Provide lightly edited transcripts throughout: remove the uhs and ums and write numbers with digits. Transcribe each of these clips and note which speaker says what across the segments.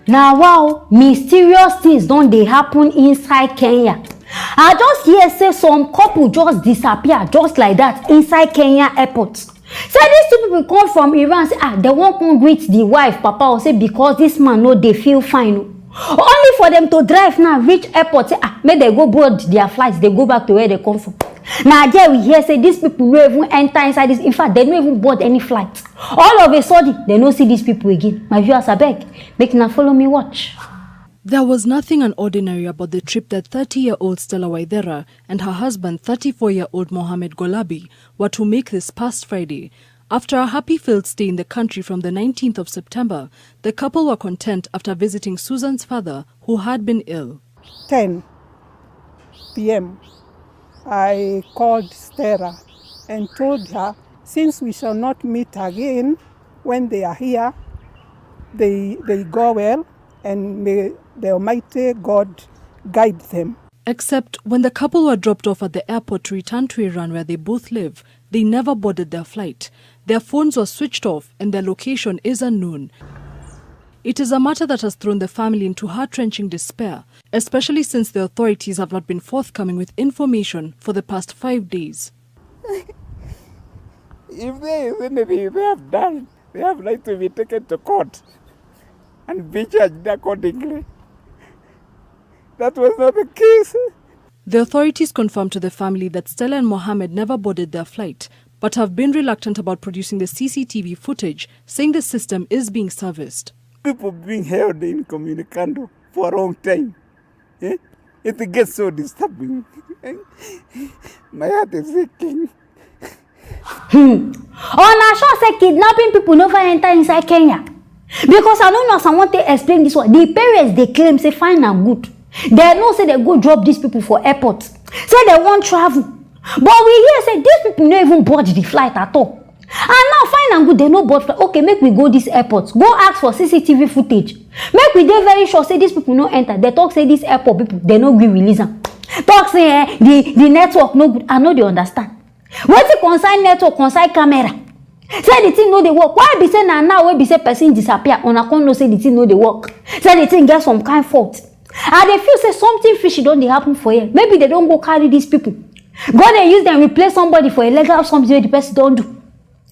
Speaker 1: Now, wow, mysterious things don't they happen inside Kenya. I just hear say some couple just disappear just like that inside Kenya airport. Say these two people come from Iran, say they won't come greet the wife, papa, or say because this man know they feel fine. Only for them to drive now, reach airport, say may they go board their flights, they go back to where they come from. Now there we hear say these people don't even enter inside this. In fact, they don't even board any flight. All of a sudden, they don't see these people again. My viewers, I beg, make now follow me watch.
Speaker 2: There was nothing unordinary about the trip that 30-year-old Stella Waithera and her husband, 34-year-old Mohammed Golabi, were to make this past Friday. After a happy-filled stay in the country from the 19th of September, the couple were content after visiting Susan's father, who had been ill.
Speaker 3: 10 p.m. I called Stella and told her, since we shall not meet again when they are here, they go well, and may the Almighty God guide them.
Speaker 2: Except when the couple were dropped off at the airport to return to Iran where they both live, they never boarded their flight. Their phones were switched off and their location is unknown. It is a matter that has thrown the family into heart-wrenching despair, especially since the authorities have not been forthcoming with information for the past 5 days.
Speaker 4: If there is anything they have done, they have like to be taken to court and be judged accordingly. That was not the case.
Speaker 2: The authorities confirmed to the family that Stella and Mohammed never boarded their flight, but have been reluctant about producing the CCTV footage, saying the system is being serviced.
Speaker 4: People being held incommunicado for a long time. It gets so disturbing. My heart is aching.
Speaker 1: Oh, now sure say kidnapping people never enter inside Kenya. Because I don't know someone to explain this one. The parents they claim say fine and good. They know say they go drop these people for airport. Say they won't travel. But we hear say these people don't even board the flight at all. And now fine and good, they no board flight. Okay, make we go this airport. Go ask for CCTV footage. Make we dey very sure say these people no enter. They talk say this airport people they no gree release them. Talk say the network no good. I know they understand. What it concern network, concern camera. Say the thing no dey work. Why be say now when be say person disappear, on a con no say the thing no dey work. Say the thing get some kind fault. And they feel say something fishy don't dey happen for here. Maybe they don't go carry these people. Go they use them replace somebody for illegal something where the person don't do.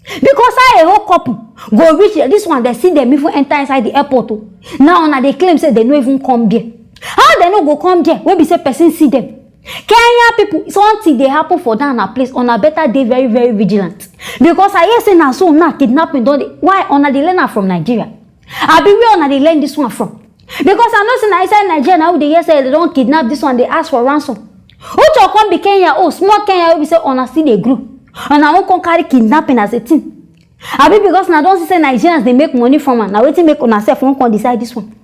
Speaker 1: Because I a whole couple go reach this one, they see them even enter inside the airport. Now they claim say they no even come there. How they no go come there? When be say person see them. Kenya people, something they happen for down a place on a better day, very, very vigilant. Because I hear say now so now kidnapping don't they? Why on a learner from Nigeria? I be where on they learn this one from. Because I know say inside Nigeria now they hear say they don't kidnap this one, they ask for ransom. Who to come be Kenya? Oh, small Kenya we say on a see they grew. And I won't come carry kidnapping as a thing. I be because now don't say Nigerians they make money from it. Now waiting make on ourselves won't come decide this one.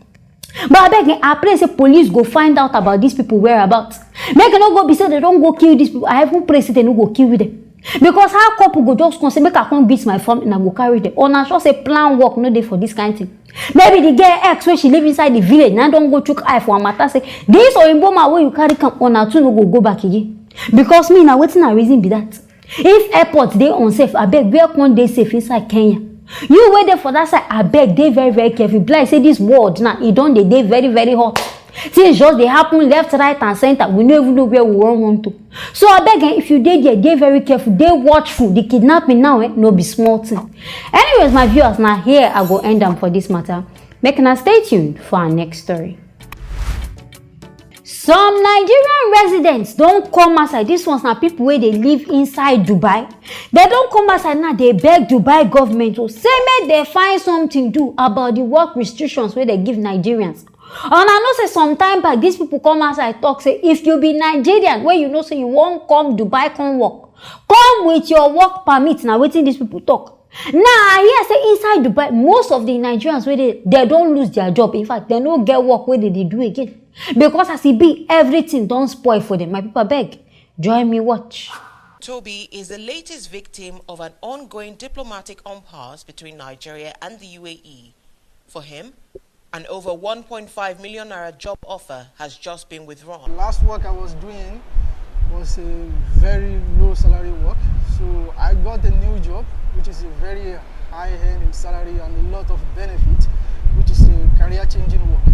Speaker 1: But I beg I pray say police go find out about these people whereabouts. Make no go be say they don't go kill these people. I even pray say they no go kill them. Because how couple go just come say make I come beat my family and I go carry them. Or now sure say plan work no day for this kind of thing. Maybe the girl ex where she live inside the village now don't go chook eye for a matter say this Oyibo man where you carry come on now two no go back again. Because me now waiting a reason be that. If airports they unsafe, I beg where can they safe inside Kenya? You wait there for that side, I beg they very, very careful. Like say this world now, it don't they very, very hot. Things just they happen left, right, and center. We don't even know where we want to. So I beg if you did there, they very careful, they watchful. The kidnapping now, no be small thing. Anyways, my viewers, now here I go end them for this matter. Make now stay tuned for our next story. Some Nigerian residents don't come outside. This one's now people where they live inside Dubai. They don't come outside now. They beg Dubai government to say make they find something to do about the work restrictions where they give Nigerians. And I know say sometime back these people come outside talk say if you be Nigerian where you know say you won't come Dubai come work, come with your work permit. Now waiting these people talk. Now I hear say inside Dubai most of the Nigerians where they don't lose their job. In fact they don't get work where they do again. Because as it be, everything don't spoil for them. My people beg, join me watch.
Speaker 5: Toby is the latest victim of an ongoing diplomatic impasse between Nigeria and the UAE. For him, an over 1.5 million naira job offer has just been withdrawn.
Speaker 6: The last work I was doing was a very low salary work. So I got a new job, which is a very high end in salary and a lot of benefit, which is a career changing work.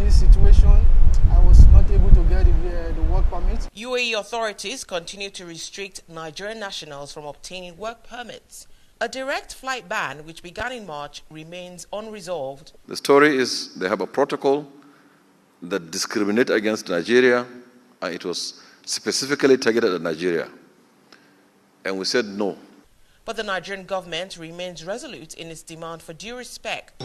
Speaker 6: this situation, I was not able to get the work permit.
Speaker 5: UAE authorities continue to restrict Nigerian nationals from obtaining work permits. A direct flight ban, which began in March, remains unresolved.
Speaker 7: The story is they have a protocol that discriminates against Nigeria, and it was specifically targeted at Nigeria. And we said no.
Speaker 5: But the Nigerian government remains resolute in its demand for due respect.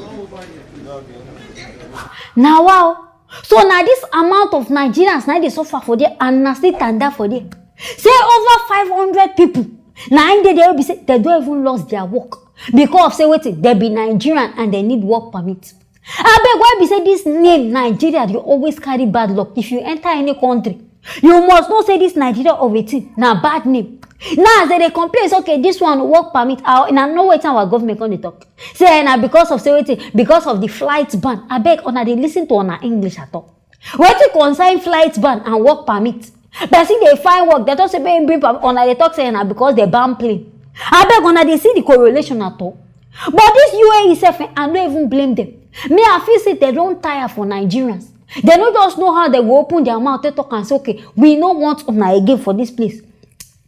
Speaker 1: Now wow. So now this amount of Nigerians now they suffer for there and now still tanda for there. Say over 500 people. Now they will be say they don't even lost their work because say wait they be Nigerian and they need work permit. I beg why be say this name Nigeria you always carry bad luck. If you enter any country, you must not say this Nigeria of a thing. Now bad name. Now as they complain, okay, this one work permit. And I know what our government gonna talk. Say now because of say wait because of the flight ban. I beg on they listen to on English at all. What to concern flight ban and work permit? But see they find work, they don't say bring on they talk saying because they ban plane. I beg on they see the correlation at all. But this UAE self, I don't even blame them. Me, I feel say they don't tire for Nigerians. They don't just know how they will open their mouth to talk and say, okay, we don't want una again for this place.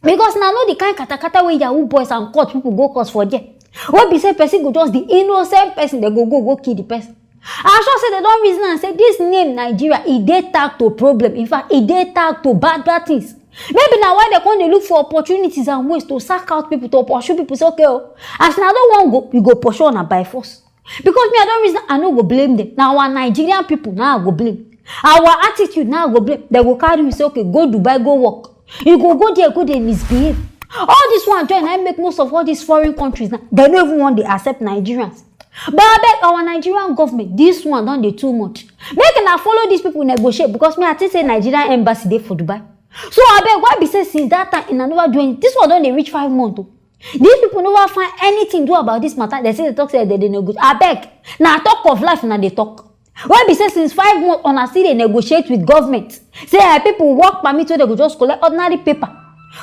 Speaker 1: Because now know the kind kata where Yahoo boys and court people go cause for there. What be say person go just the innocent person they go kill the person. I sure say they don't reason and say this name Nigeria, it dey tag to problem. In fact, it dey tag to bad things. Maybe now why they come they look for opportunities and ways to sack out people, to pursue people. Say, okay, oh, as now don't want go, you go pursue on by force. Because me, I don't reason, I no go blame them. Now our Nigerian people, now I go blame. Our attitude, now I go blame. They go carry you, say, okay, go Dubai, go work. You go there, go there, misbehave. All this one, join, I make most of all these foreign countries now. They don't even want to accept Nigerians. But I beg our Nigerian government, this one don't dey too much. Make una follow these people negotiate because me I think say Nigerian embassy dey for Dubai. So I beg why be say since that time in never doing this one don't dey reach 5 months. These people never find anything do about this matter. They say they talk say they negotiate. I beg. Now talk of life now they talk. Why be say since 5 months on a still they negotiate with government. Say people work permit so they go just collect ordinary paper.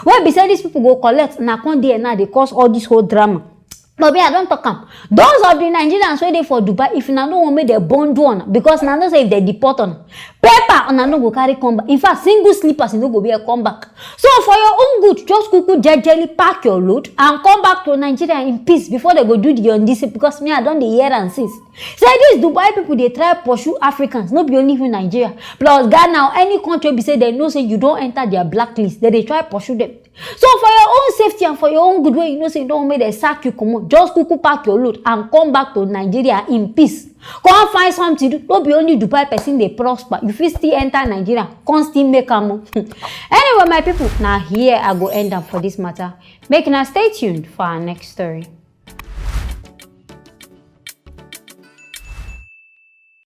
Speaker 1: Why be say these people go collect na come there now they cause all this whole drama. But me, I don't talk am. Those of the Nigerians where they for Dubai, if you no want make they bond one, because now no say if they deport on paper, on no go carry come back. In fact, single slippers no go be a come back. So for your own good, just kuku gently pack your load and come back to Nigeria in peace before they go do the undecent. Because me, I don't the hear and since. Say these Dubai people they try pursue Africans, not be only in Nigeria. Plus Ghana now any country be say they know say you don't enter their blacklist. They try pursue them. So for your own safety and for your own good way, you know say you don't make they sack you come on. Just kuku pack your load and come back to Nigeria in peace. Come find something to do. Don't be only Dubai person they prosper. If you still enter Nigeria, come still make a move. Anyway, my people, now here I go end up for this matter. Make now stay tuned for our next story.